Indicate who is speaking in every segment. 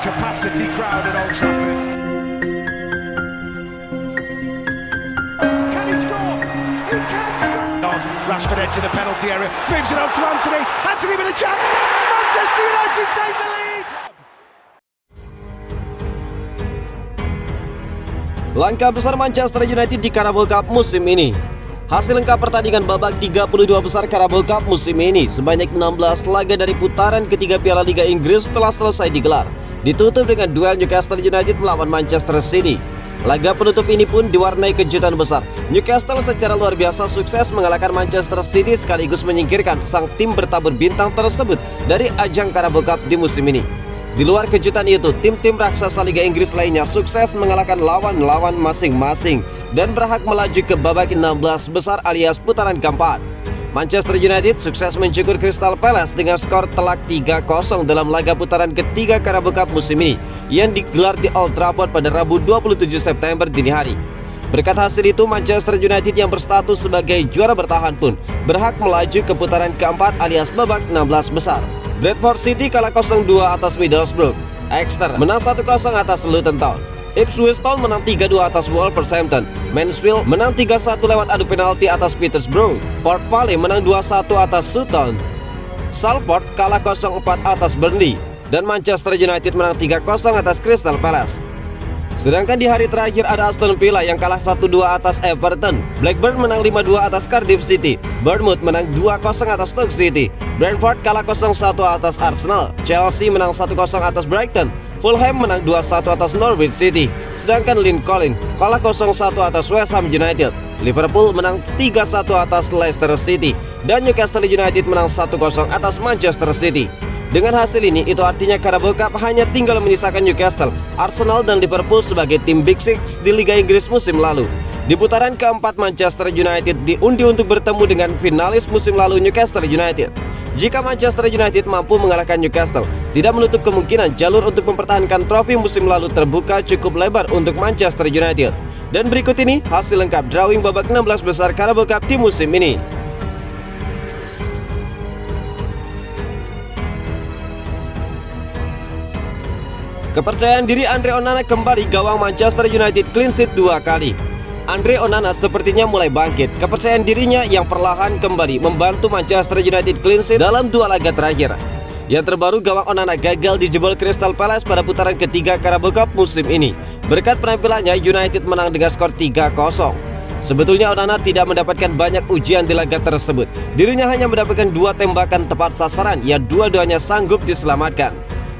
Speaker 1: capacity crowd at Old Trafford. Can he score? He can score! Rashford edge of the penalty area, moves it on to Anthony. Anthony with a chance. Manchester United take the lead.
Speaker 2: Langkah besar Manchester United di Carabao Cup musim ini. Hasil lengkap pertandingan babak 32 besar Carabao Cup musim ini, sebanyak 16 laga dari putaran ketiga Piala Liga Inggris telah selesai digelar. Ditutup dengan duel Newcastle United melawan Manchester City. Laga penutup ini pun diwarnai kejutan besar. Newcastle secara luar biasa sukses mengalahkan Manchester City sekaligus menyingkirkan sang tim bertabur bintang tersebut dari ajang Carabao Cup di musim ini. Di luar kejutan itu, tim-tim raksasa Liga Inggris lainnya sukses mengalahkan lawan-lawan masing-masing dan berhak melaju ke babak 16 besar alias putaran keempat. Manchester United sukses mencukur Crystal Palace dengan skor telak 3-0 dalam laga putaran ketiga Carabao Cup musim ini yang digelar di Old Trafford pada Rabu 27 September dini hari. Berkat hasil itu, Manchester United yang berstatus sebagai juara bertahan pun berhak melaju ke putaran keempat alias babak 16 besar. Bradford City kalah 0-2 atas Middlesbrough. Exeter menang 1-0 atas Luton Town. Ipswich Town menang 3-2 atas Wolverhampton. Mansfield menang 3-1 lewat adu penalti atas Peterborough. Port Vale menang 2-1 atas Sutton. Salford kalah 0-4 atas Burnley. Dan Manchester United menang 3-0 atas Crystal Palace. Sedangkan di hari terakhir ada Aston Villa yang kalah 1-2 atas Everton. Blackburn menang 5-2 atas Cardiff City. Bournemouth menang 2-0 atas Stoke City. Brentford kalah 0-1 atas Arsenal. Chelsea menang 1-0 atas Brighton. Fulham menang 2-1 atas Norwich City. Sedangkan Lincoln kalah 0-1 atas West Ham United. Liverpool menang 3-1 atas Leicester City. Dan Newcastle United menang 1-0 atas Manchester City. Dengan hasil ini, itu artinya Carabao Cup hanya tinggal menyisakan Newcastle, Arsenal, dan Liverpool sebagai tim Big Six di Liga Inggris musim lalu. Di putaran keempat, Manchester United diundi untuk bertemu dengan finalis musim lalu Newcastle United. Jika Manchester United mampu mengalahkan Newcastle, tidak menutup kemungkinan jalur untuk mempertahankan trofi musim lalu terbuka cukup lebar untuk Manchester United. Dan berikut ini hasil lengkap drawing babak 16 besar Carabao Cup di musim ini. Kepercayaan diri Andre Onana kembali, gawang Manchester United clean sheet 2 kali. Andre Onana sepertinya mulai bangkit. Kepercayaan dirinya yang perlahan kembali membantu Manchester United clean sheet dalam 2 laga terakhir. Yang terbaru, gawang Onana gagal dijebol Crystal Palace pada putaran ketiga Carabao Cup musim ini. Berkat penampilannya, United menang dengan skor 3-0. Sebetulnya Onana tidak mendapatkan banyak ujian di laga tersebut. Dirinya hanya mendapatkan 2 tembakan tepat sasaran yang dua-duanya sanggup diselamatkan.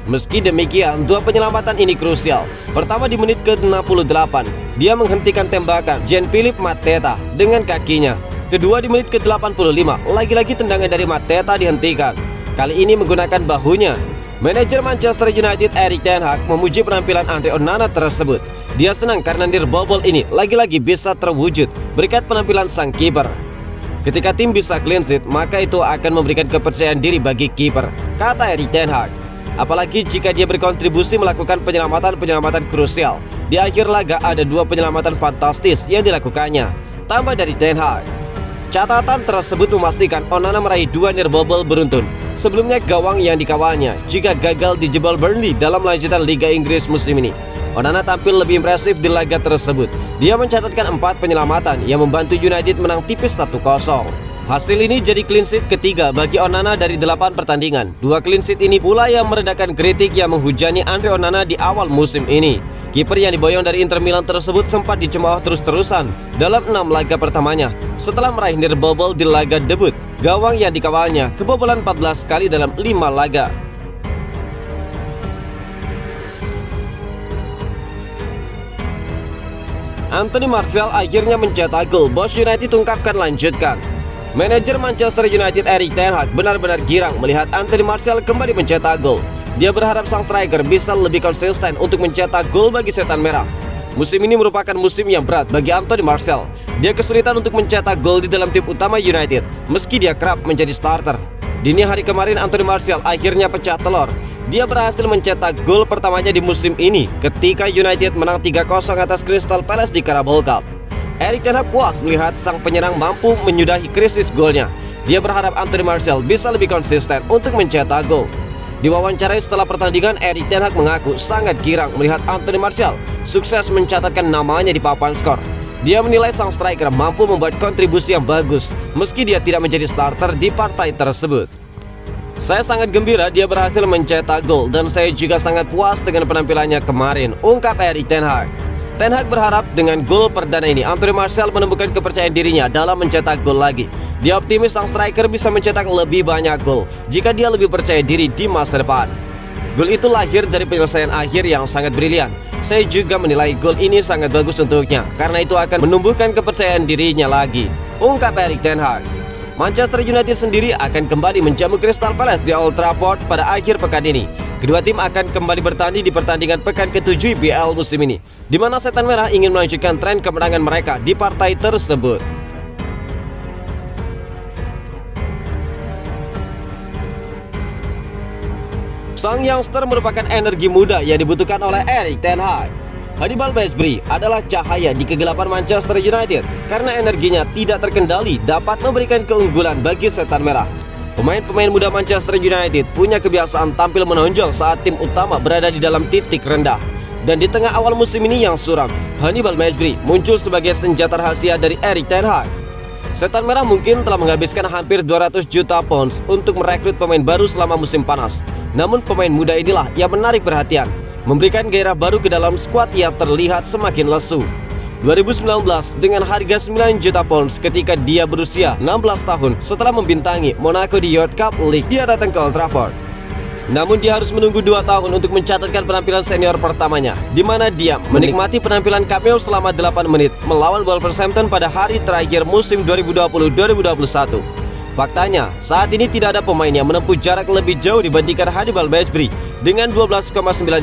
Speaker 2: Meski demikian, 2 penyelamatan ini krusial. Pertama di menit ke-68, dia menghentikan tembakan Jean-Philippe Mateta dengan kakinya. Kedua di menit ke-85, lagi-lagi tendangan dari Mateta dihentikan. Kali ini menggunakan bahunya. Manajer Manchester United Erik ten Hag memuji penampilan Andre Onana tersebut. Dia senang karena nirbobol ini lagi-lagi bisa terwujud berkat penampilan sang kiper. Ketika tim bisa clean sheet, maka itu akan memberikan kepercayaan diri bagi kiper, kata Erik ten Hag. Apalagi jika dia berkontribusi melakukan penyelamatan-penyelamatan krusial. Di akhir laga ada 2 penyelamatan fantastis yang dilakukannya, tambah dari ten Hag. Catatan tersebut memastikan Onana meraih 2 nirbobol beruntun. Sebelumnya gawang yang dikawalnya jika gagal dijebol Burnley dalam lanjutan Liga Inggris musim ini. Onana tampil lebih impresif di laga tersebut. Dia mencatatkan 4 penyelamatan yang membantu United menang tipis 1-0. Hasil ini jadi clean sheet ketiga bagi Onana dari 8 pertandingan. 2 clean sheet ini pula yang meredakan kritik yang menghujani Andre Onana di awal musim ini. Kiper yang diboyong dari Inter Milan tersebut sempat dicemooh terus-terusan dalam 6 laga pertamanya setelah meraih nirbobol di laga debut. Gawang yang dikawalnya kebobolan 14 kali dalam 5 laga. Anthony Martial akhirnya mencetak gol. Bos United ungkapkan lanjutkan. Manajer Manchester United Erik ten Hag benar-benar girang melihat Anthony Martial kembali mencetak gol. Dia berharap sang striker bisa lebih konsisten untuk mencetak gol bagi setan merah. Musim ini merupakan musim yang berat bagi Anthony Martial. Dia kesulitan untuk mencetak gol di dalam tim utama United meski dia kerap menjadi starter. Dini hari kemarin Anthony Martial akhirnya pecah telur. Dia berhasil mencetak gol pertamanya di musim ini ketika United menang 3-0 atas Crystal Palace di Carabao Cup. Erik ten Hag puas melihat sang penyerang mampu menyudahi krisis golnya. Dia berharap Anthony Martial bisa lebih konsisten untuk mencetak gol. Diwawancarai setelah pertandingan, Erik ten Hag mengaku sangat girang melihat Anthony Martial sukses mencatatkan namanya di papan skor. Dia menilai sang striker mampu membuat kontribusi yang bagus meski dia tidak menjadi starter di partai tersebut. Saya sangat gembira dia berhasil mencetak gol dan saya juga sangat puas dengan penampilannya kemarin, ungkap Erik ten Hag. Ten Hag berharap dengan gol perdana ini Anthony Martial menemukan kepercayaan dirinya dalam mencetak gol lagi. Dia optimis sang striker bisa mencetak lebih banyak gol jika dia lebih percaya diri di masa depan. Gol itu lahir dari penyelesaian akhir yang sangat brilian. Saya juga menilai gol ini sangat bagus untuknya karena itu akan menumbuhkan kepercayaan dirinya lagi, ungkap Erik ten Hag. Manchester United sendiri akan kembali menjamu Crystal Palace di Old Trafford pada akhir pekan ini. Kedua tim akan kembali bertanding di pertandingan pekan ke-7 IPL musim ini, di mana Setan Merah ingin melanjutkan tren kemenangan mereka di partai tersebut. Sang youngster merupakan energi muda yang dibutuhkan oleh Erik ten Hag. Hannibal Mejbri adalah cahaya di kegelapan Manchester United karena energinya tidak terkendali dapat memberikan keunggulan bagi Setan Merah. Pemain-pemain muda Manchester United punya kebiasaan tampil menonjol saat tim utama berada di dalam titik rendah. Dan di tengah awal musim ini yang suram, Hannibal Mejbri muncul sebagai senjata rahasia dari Erik ten Hag. Setan Merah mungkin telah menghabiskan hampir 200 juta pounds untuk merekrut pemain baru selama musim panas. Namun pemain muda inilah yang menarik perhatian, memberikan gairah baru ke dalam skuad yang terlihat semakin lesu. 2019 dengan harga 9 juta pounds ketika dia berusia 16 tahun setelah membintangi Monaco di Youth Cup League, dia datang ke Old Trafford. Namun dia harus menunggu 2 tahun untuk mencatatkan penampilan senior pertamanya, di mana dia menikmati penampilan cameo selama 8 menit melawan Wolverhampton pada hari terakhir musim 2020-2021. Faktanya, saat ini tidak ada pemain yang menempuh jarak lebih jauh dibandingkan Hannibal Mejbri dengan 12,9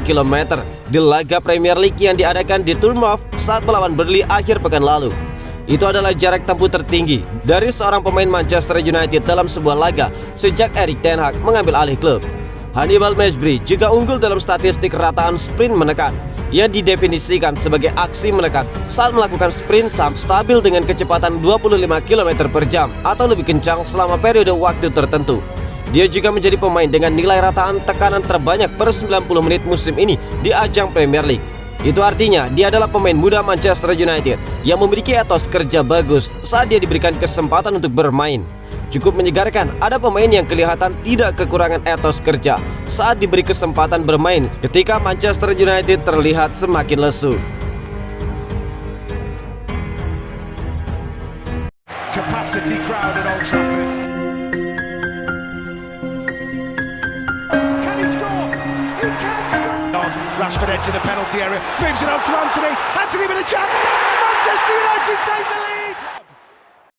Speaker 2: km di laga Premier League yang diadakan di Bournemouth saat melawan Burnley akhir pekan lalu. Itu adalah jarak tempuh tertinggi dari seorang pemain Manchester United dalam sebuah laga sejak Erik ten Hag mengambil alih klub. Hannibal Mejbri juga unggul dalam statistik rataan sprint menekan yang didefinisikan sebagai aksi menekan saat melakukan sprint stabil dengan kecepatan 25 km per jam atau lebih kencang selama periode waktu tertentu. Dia juga menjadi pemain dengan nilai rataan tekanan terbanyak per 90 menit musim ini di ajang Premier League. Itu artinya dia adalah pemain muda Manchester United yang memiliki etos kerja bagus saat dia diberikan kesempatan untuk bermain. Cukup menyegarkan ada pemain yang kelihatan tidak kekurangan etos kerja saat diberi kesempatan bermain ketika Manchester United terlihat semakin lesu.
Speaker 1: Capacity crowd at Old Trafford. Can he score? He can score! Rashford edge of the penalty area, moves it on to Anthony. Anthony with a chance. Manchester United take the lead!